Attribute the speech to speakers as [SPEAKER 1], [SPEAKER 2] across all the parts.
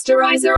[SPEAKER 1] Masterizer.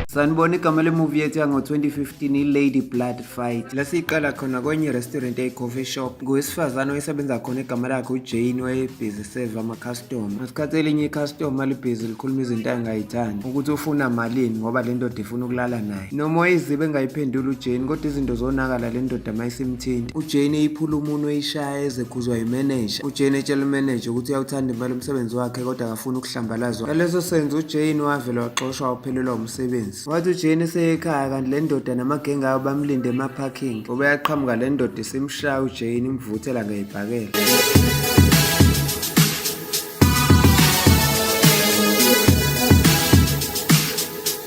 [SPEAKER 2] Sanibona igama le-movie yethu yango-2015 i-Lady Blood Fight. La siyiqala khona kwenye restaurant eyi-coffee shop. Ngowesifazane oyesebenza khona igama lakhe uJane wayebhizi serve ama-customer. Ngesikhathi elinye i-customer libhizi likhuluma izinto angayithandi ukuthi ufuna malini ngoba le ndoda ifuna ukulala naye. Noma wayezibe engayiphenduli uJane kodwa izinto zonakala le ndoda mayisimthinta. uJane eyiphula umunwe eyishaya ezekhuzwa yimeneja. uJane etshela umeneja ukuthi uyawuthanda impela umsebenzi wakhe kodwa akafuni ukuhlambalazwa. Ngaleso senzo uJane wavela waxoshwa waphelelwa umsebenzi. Wathi uJane esekhaya kanti le ndoda namagenge ayo bamlinde ema-parking ngoba yaqhamuka le ndoda isimshaya uJane imvuthela ngeyibhakela.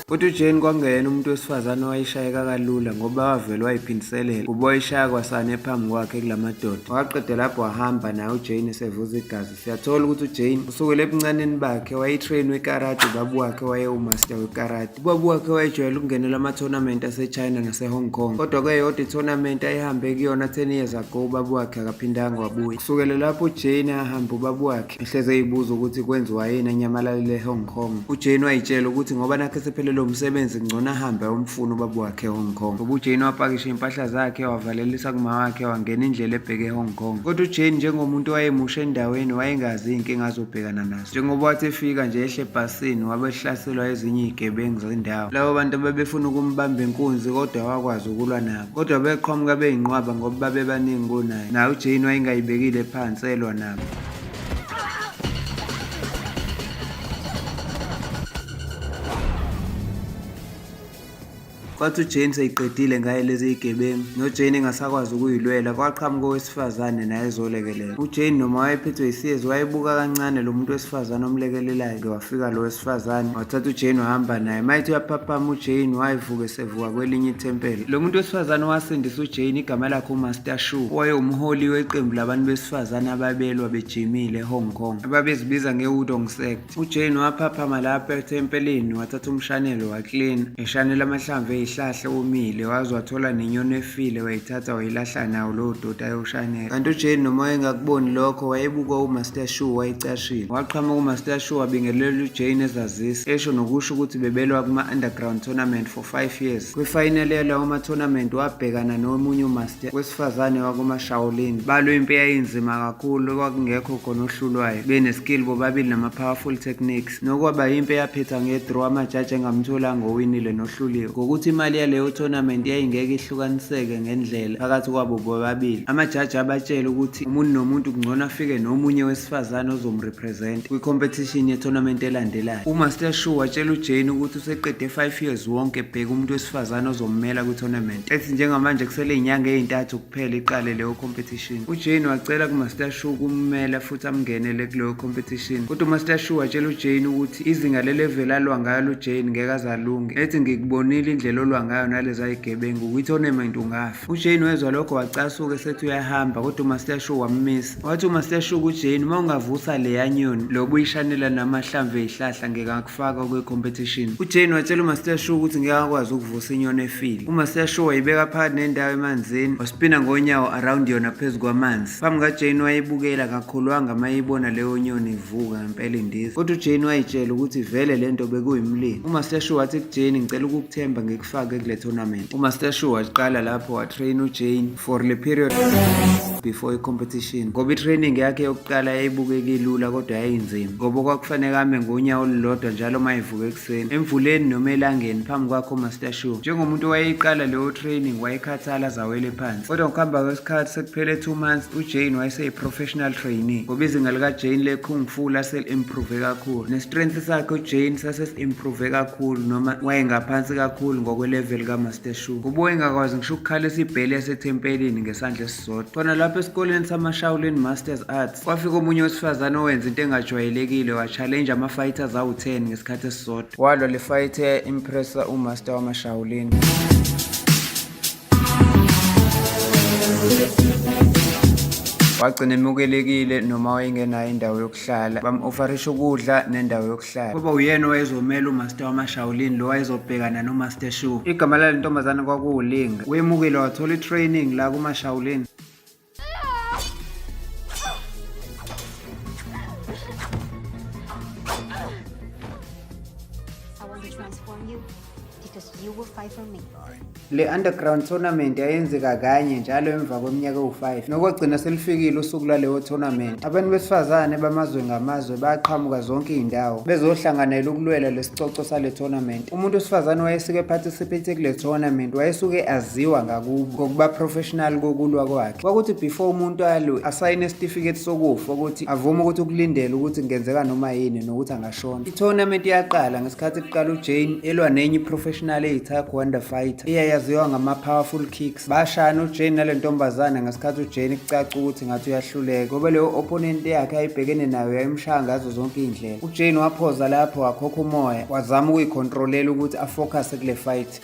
[SPEAKER 2] Futhi uJane kwangena umuntu wesifazane owayishayeka kalula ngoba wavele wayiphindiselela kuba wayishaya kwasane phambi kwakhe kulamadoda. Waqeda lapho wahamba naye uJane esevuza igazi. Siyathola ukuthi uJane usukela ebuncaneni bakhe wayetrain wekarate, ubaba wakhe wayewumaster wekarate. Ubaba wakhe wayejwayele ukungenela ama-tournament ase-China nase-Hong Kong kodwa kweyodwa i-tournament ayihambe kuyona 10 years ago ubaba wakhe akaphindanga wabuya. Kusukela lapho uJane ahamba ubaba wakhe ehleze eyibuza ukuthi kwenziwa yini enyamalale e-Hong Kong. uJane wayitshela ukuthi ngoba nakhe sephelele umsebenzi ngcono ahambe ayomfuna ubaba wakhe eHong Kong. Ngoba uJane wapakisha impahla zakhe wavalelisa kuma wakhe wangena indlela ebheke eHong Kong. Kodwa uJane njengomuntu owayemusha endaweni wayengazi inkinga azobhekana nazo. Njengoba wathi efika nje ehle ebhasini wabehlaselwa ezinye izigebengu zendawo. Labo bantu bebefuna ukumbamba inkunzi kodwa wakwazi ukulwa nabo. Kodwa beqhamuka beyinqwaba ngoba babebaningi kunaye. Naye uJane wayengayibekile phansi elwa nabo. Kwathi uJane seyiqedile ngaye lezi zigebengu noJane engasakwazi ukuyilwela kwaqhamuka owesifazane naye ezolekelela. uJane noma wayephethwe yisiyezi wayebuka kancane lo muntu wesifazane omlekelelayo. Wafika lo wesifazane wathatha uJane wahamba naye. Mayithi uyaphaphama uJane wayivuka esevuka kwelinye ithempeli. Lo muntu wesifazane wasindisa uJane igama lakhe uMaster Shu wayewumholi weqembu labantu besifazane ababelwa bejimile eHong Kong ababezibiza nge-Wudong Sect. uJane waphaphama lapha ethempelini wathatha umshanelo waclean eshanela amahlamvu ihlahla omile waze wathola nenyoni efile wayithatha wayilahla nawo lowo dota ayoshanela. Kanti uJane noma wayengakuboni lokho wayebuka uMaster Shu wayicashile. Waqhamuka uMaster Shu wabingelela uJane ezazisa esho nokusho ukuthi bebelwa kuma-underground tournament for 5 years. Kwifinal yalawo ma-tournament wabhekana nomunye umaster wesifazane wakuma-Shaolin. Balwe impi eyayinzima kakhulu kwakungekho khona ohlulwayo beneskill bobabili nama-powerful techniques. Nokwaba impi eyaphetha nge-draw amajaji engamtholanga owinile nohluliwe ngokuthi imali yaleyo tournament yayingeke ihlukaniseke ngendlela phakathi kwabo bobabili. Amajaji abatshela ukuthi umuntu nomuntu kungcono afike nomunye wesifazane ozomrepresent kwi-competition ye-tournament elandelayo. uMaster Shu watshela uJane ukuthi useqede 5 years wonke ebheka umuntu wesifazane ozommela kwi-tournament. Ethi njengamanje kusele inyanga ey'ntathu kuphela iqale leyo competition. uJane wacela kuMaster Shu ukummela futhi amngenele kuleyo competition. Kodwa uMaster Shu watshela uJane ukuthi izinga le-level alwa ngayo uJane ngeke azalunge. Ethi ngikubonile indlela olwa ngayo nalezi ayigebengu kwi-tournament ungafa. uJane wezwa lokho wacasuka esethi uyahamba kodwa uMaster Shu wammisa. Wathi uMaster Shu kuJane uma ungavusa le yanyoni lo buyishanela namahlamvu ezihlahla ngeke ngakufaka kwe-competition. uJane watshela uMaster Shu ukuthi ngeke akwazi ukuvusa inyoni efile. uMaster Shu wayibeka phakathi nendawo emanzini waspina ngonyawo around yona phezu kwamanzi. Phambi kaJane wayibukela kakhulwanga mayibona leyo nyoni ivuka ngempela indiza. Kodwa uJane wayitshela ukuthi vele lento bekuyimlilo. uMaster Shu wathi kuJane ngicela ukukuthemba ngikufake kule tournament. uMaster Shu waqala lapho watrain uJane for le period before i-competition ngoba i-training yakhe yokuqala yayibukeka ilula kodwa yayinzima ngoba kwakufanele ame ngonyawo olulodwa njalo mayivuka ekuseni emvuleni noma elangeni phambi kwakho uMaster Shu. Njengomuntu owayeyiqala leyo training wayekhathala zawele phansi kodwa ngokuhamba kwesikhathi sekuphele 2 months uJane wayeseyi-professional trainee ngoba izinga likaJane le-kung fu lase-improve kakhulu ne-strength sakhe uJane sase-improve kakhulu noma wayengaphansi kakhulu ngokwelevel kaMaster Shu. Ubuye engakwazi ngisho ukukhalisa ibheli yasethempelini ngesandla esisodwa. Khona lapho esikoleni sama-Shaolin Masters Arts kwafika omunye wesifazane owenza into engajwayelekile wa-challenge ama-fighters awu-10 ngesikhathi esisodwa. Walwa le fight eya-impressa umaster wama-Shaolin. Wagcina emukelekile noma wayengenayo indawo yokuhlala bam-ofarisha ukudla nendawo yokuhlala. Kuba uyena owayezomela uMaster wama-Shaolin lo wayezobhekana noMaster Shu. Igama lale ntombazane kwakuwuLinga. Wemukile wathola i-training la kuma-Shaolin.
[SPEAKER 1] fight for me.
[SPEAKER 2] Le underground tournament yayenzeka kanye njalo emva kweminyaka ewu5 nokwagcina selifikile usuku laleyo tournament. Abantu besifazane bamazwe ngamazwe baqhamuka zonke izindawo bezohlanganela ukulwela lesicoco sale tournament. Umuntu wesifazane wayesike participate kule tournament wayesuke aziwa ngakubo ngokuba professional kokulwa kwakhe. Kwakuthi before umuntu alwe asayine certificate sokufa ukuthi avume ukuthi ukulindela ukuthi kungenzeka noma yini nokuthi angashona. I-tournament yaqala ngesikhathi kuqala uJane elwa nenye professional eyi-taekwondo fighter eyayaziwa ngama-powerful kicks. Bashana uJane nale ntombazana ngesikhathi uJane kucaca ukuthi ngathi uyahluleka ngoba leyo opponent yakhe ayibhekene nayo yayimshaya ngazo zonke iy'ndlela. uJane waphoza lapho wakhokha umoya wazama ukuyicontrolela ukuthi afocus kule fight.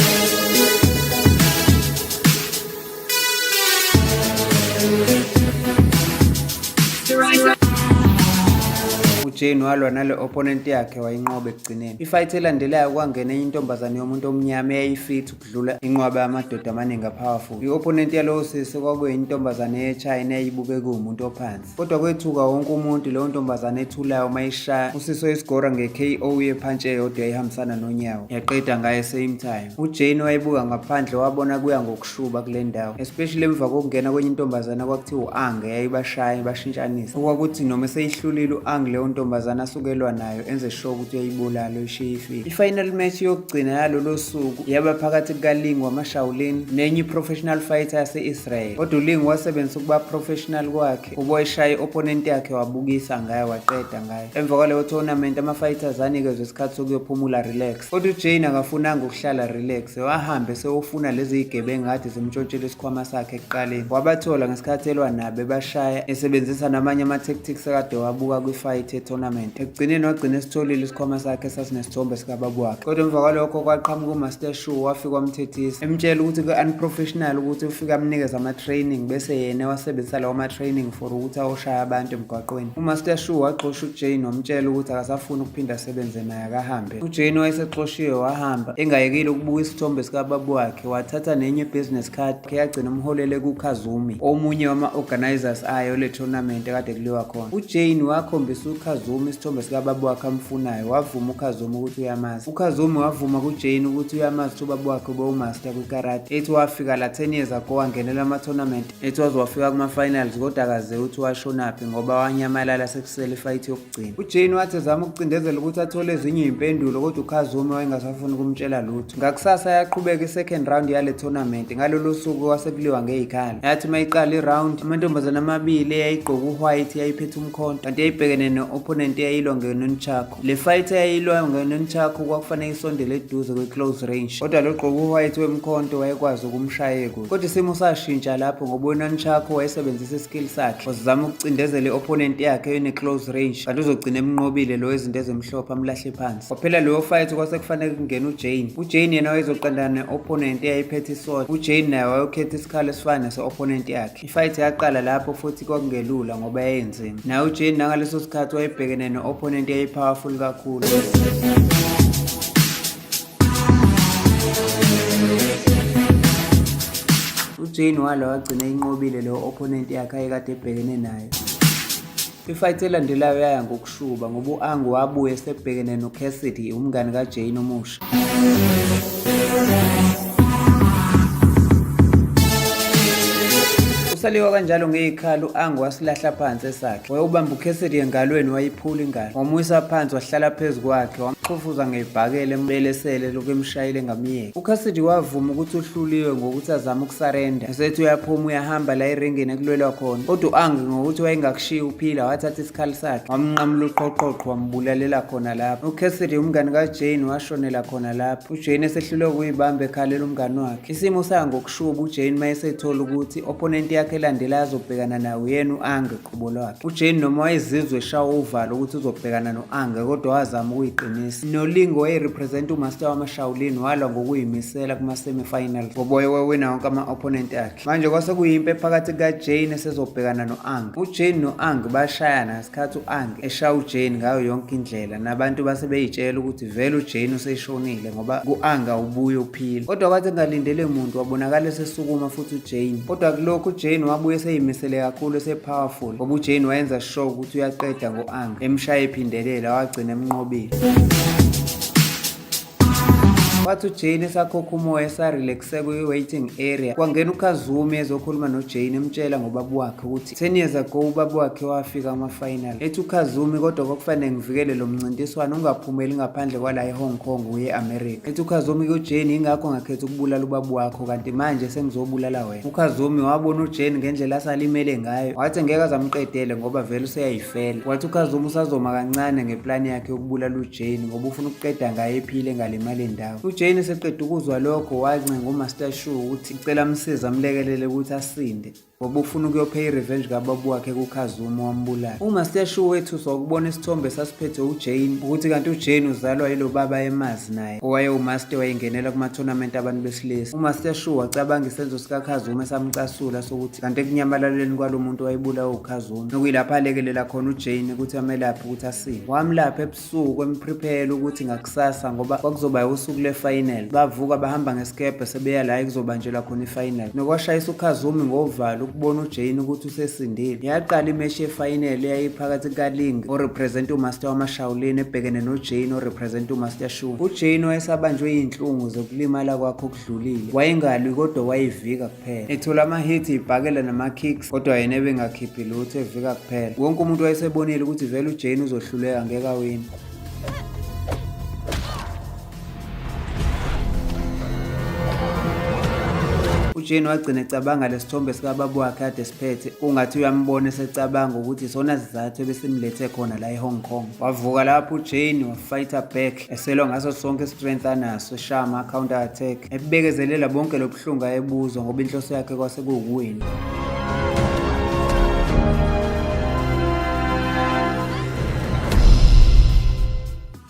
[SPEAKER 2] uJane walwa nale opponent yakhe wayinqoba ekugcineni. Ifight elandelayo kwangena enye intombazane yomuntu omnyama eyayifit ukudlula inqwaba yamadoda amaningi apowerful. I-opponent yalowo sisi kwakuyintombazane ye-China eyayibukeka kuwumuntu ophansi. Kodwa kwethuka wonke umuntu leyo ntombazane ethulayo mayishaya usisi oyisigora nge-KO yephantshi eyodwa yayihambisana nonyawo yaqeda ngayo same time. uJane wayebuka ngaphandle wabona kuya ngokushuba kule ndawo, especially emva kokungena kwenye intombazane kwakuthiwa u-Ang yayibashaya bashintshanisa. Okwakuthi noma seyihlulile u-Ang leyo ntombazana asukelwa nayo enze sure ukuthi uyayibulala uyishiye ifile. I-final match yokugcina yalolo suku yaba phakathi kukaLing wama-Shaolin nenye i-professional fighter yase-Israel. Kodwa uLing wasebenzisa ukuba professional kwakhe uboyishaya i-opponent yakhe wabukisa ngayo waqeda ngayo. Emva kwaleyo tournament ama-fighters anikezwe isikhathi sokuyophumula relax. Kodwa uJane akafunanga ukuhlala relax, wahambe sewofuna lezi zigebengu kade zimtshotshela isikhwama sakhe ekuqaleni. Wabathola ngesikhathi elwa nabo ebashaya esebenzisa namanye ama-tactics akade wabuka kwi-fight tournament. Ekugcineni wagcina esitholile isikhwama sakhe sasinesithombe sikababa wakhe. Kodwa emva kwalokho kwaqhamuka uMaster Shu wafika wamthethisa emtshela ukuthi ku-unprofessional ukuthi ufike amnikeza ama-training bese yena wasebenzisa lawo ma-training for ukuthi awoshaya abantu emgwaqweni. uMaster Shu waxosha uJane wamtshela ukuthi akasafuni ukuphinda asebenze naye akahambe. uJane wayesexoshiwe wahamba engayekile ukubuka isithombe sikababa wakhe wathatha nenye business card yagcina umholele kuKazumi omunye wama-organizers ayo le tournament ekade kuliwa khona. uJane wakhombisa uKazumi isithombe sikababa wakhe amfunayo wavuma uKazumi ukuthi uyamazi. uKazumi wavuma kuJane ukuthi uyamazi ukuthi ubaba wakhe ubewumaster kwikarate. Ethi wafika la 10 years ago wangenela ama-tournament ethi waze wafika kuma-finals kodwa akaze ukuthi washonaphi ngoba wanyamalala sekusele ifight yokugcina. uJane wathi ezama ukucindezela ukuthi athole ezinye iy'mpendulo kodwa uKazumi wayengasafuni ukumtshela lutho. Ngakusasa yaqhubeka i-second round yale tournament. Ngalolo suku wasekuliwa ngey'khala. Yathi mayiqala i-round amantombazane amabili eyayigqoke u-white yayiphethe umkhonto kanti yayibhekene no-opponent eyayilwa ngenonchako. Le fight eyayilwa ngenonchako kwakufanele isondele eduze kwe-close range kodwa lo gqoke u-white wemkhonto wayekwazi ukumshaya kude. Kodwa isimo sashintsha lapho ngoba unonchako wayesebenzisa iskill sakhe wazama ukucindezela i-opponent yakhe eyine-close range kanti uzogcina emnqobile lo wezinto ezimhlophe amlahle phansi. Kwaphela leyo fight kwase kufanele kungena uJane. uJane yena wayezoqandana ne-opponent eyayiphethe isword. uJane naye wayokhetha isikhala esifana nese-opponent yakhe. ifight yaqala lapho futhi kwakungelula ngoba yayinzima. Naye uJane nangaleso sikhathi wayebhekene no-opponent eyayi-powerful kakhulu. uJane walwa wagcina inqobile leyo opponent yakhe ayekade ebhekene nayo. ifight elandelayo yaya ngokushuba ngoba u-Ang wabuye esebhekene noCassidy umngane kaJane omusha. Saliwa kanjalo ngey'khala u-Ang wasilahla phansi esakhe. Wayewubamba uCassidy engalweni wayiphula ingalo. Wamuyisa phansi wahlala phezu kwakhe wamxufuza ngebhakela embelesele lokhu emshayile ngamiyeka. uCassidy wavuma ukuthi uhluliwe ngokuthi azame ukusarenda. Esethi uyaphuma uyahamba la eringini ekulwelwa khona. Kodwa u-Ang ngokuthi wayengakushiya uphila wathatha isikhali sakhe wamnqamula uqoqoqo wambulalela khona lapho. uCassidy umngane kaJane washonela khona lapho. uJane esehlulwe ukuyibamba ekhalela umngane wakhe. Isimo saya ngokushuba uJane mayesethola ukuthi opponent yakhe elandelayo azobhekana naye uyena u-Ang eqhubo lwakhe. uJane noma wayezizwe eshawa uvalo ukuthi uzobhekana no-Ang kodwa wazama ukuyiqinisa. noLing wayerepresent umaster wama-Shaolin walwa ngokuyimisela kuma-semi-finals ngoba wayewina wonke ama-opponent akhe. Manje kwase kuyimpe phakathi kaJane esezobhekana no-Ang. uJane no-Ang bashayana ngesikhathi u-Ang eshaya uJane ngayo yonke indlela nabantu base beyitshela ukuthi vele uJane useshonile ngoba ku-Ang awubuye uphila. Kodwa kwathi engalindele muntu wabonakala esesukuma futhi uJane. Kodwa kulokhu uJane wabuye seyimisele kakhulu ese-powerful ngoba uJane wayenza sure ukuthi uyaqeda ngo-Ang emshaya ephindelela wagcina emnqobile. Wathi uJane esakhokha umoya esarelaxe kwi-waiting area kwangena uKazumi ezokhuluma noJane emtshela ngobaba wakhe ukuthi 10 years ago ubaba wakhe wafika ama-final. Ethi uKazumi kodwa kwakufanele ngivikele lo mncintiswano ungaphumeli ngaphandle kwala eHong Kong uye eAmerica. Ethi uKazumi kuJane ingakho ngakhetha ukubulala ubaba wakho kanti manje sengizobulala wena. uKazumi wabona uJane ngendlela asalimele ngayo wathi ngeke azamqedele ngoba vele useyayifela. Wathi uKazumi usazoma kancane ngeplani yakhe yokubulala uJane ngoba ufuna ukuqeda ngaye ephile ngalimali ndawo. uJane eseqeda ukuzwa lokho wancenga uMaster Shu ukuthi icela amsize amlekelele ukuthi asinde ngoba ufuna ukuyopha i-revenge kababa wakhe kuKazumi wambulala. uMaster Shu wethuswa ukubona isithombe sasiphethe uJane ukuthi kanti uJane uzalwa yilo baba emazi naye owaye umaster wayengenela kuma-tournament abantu besilisa. uMaster Shu wacabanga isenzo sikaKazumi esamcasula sokuthi kanti ekunyamalaleni kwalo muntu wayebulawa uKazumi nokuyilapho alekelela khona uJane ukuthi amelaphe ukuthi asinde. Wamlapha ebusuku emprepare ukuthi ngakusasa ngoba kwakuzoba usuku le-final. Bavuka bahamba ngesikebhe sebeya la ekuzobanjelwa khona i-final. Nokwashayisa uKazumi ngovalo ukubona uJane ukuthi usesindile. Yaqala imeshi ye-final eyayiphakathi kukaLing orepresent uMaster wama-Shaolin ebhekene noJane orepresent uMaster Shu. uJane wayesabanjwe iy'nhlungu zokulimala kwakhe okudlulile. Wayengalwi kodwa wayivika kuphela. Ethola ama-hit ibhakela nama-kicks kodwa yena ebengakhiphi lutho evika kuphela. Wonke umuntu wayesebonile ukuthi vele uJane uzohluleka ngeke awine. uJane wagcina ecabanga lesithombe sikababa wakhe ade siphethe ungathi uyambona esecabanga ukuthi isona sizathu ebesimlethe khona la eHong Kong. Wavuka lapho uJane wafighter back eselwa ngaso sonke istrength anaso eshama counter attack ebekezelela bonke lobuhlungu ayebuzwa ngoba inhloso yakhe kwase kuwuwina.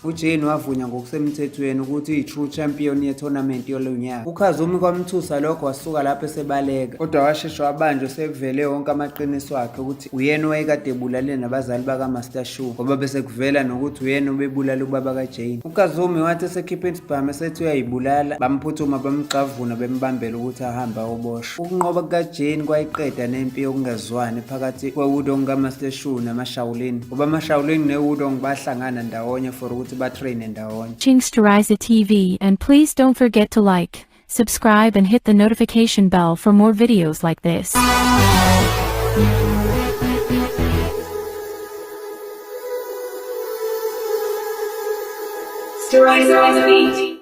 [SPEAKER 2] uJane wavunya ngokusemthethweni ukuthi uyi-true champion ye-tournament yolonyaka. uKazumi kwamthusa lokho wasuka lapho esebaleka kodwa washesha wabanjwa sekuvele wonke amaqiniso akhe ukuthi uyena owayekade ebulale nabazali bakaMaster Shu ngoba bese kuvela nokuthi uyena obebulala ubaba kaJane. uKazumi wathi esekhipha isibhamu esethi uyayibulala bamphuthuma bamgxavuna bembambela ukuthi ahambe ayoboshwa. ukunqoba kukaJane kwayiqeda nempi yokungezwani phakathi kwe-Wudong kaMaster Shu nama-Shaolin ngoba ama-Shaolin ne-Wudong bahlangana ndawonye for ukuthi batrain ndawonye.
[SPEAKER 1] Teriza TV, and please don't forget to like, subscribe and hit the notification bell for more videos like this. Teriza TV.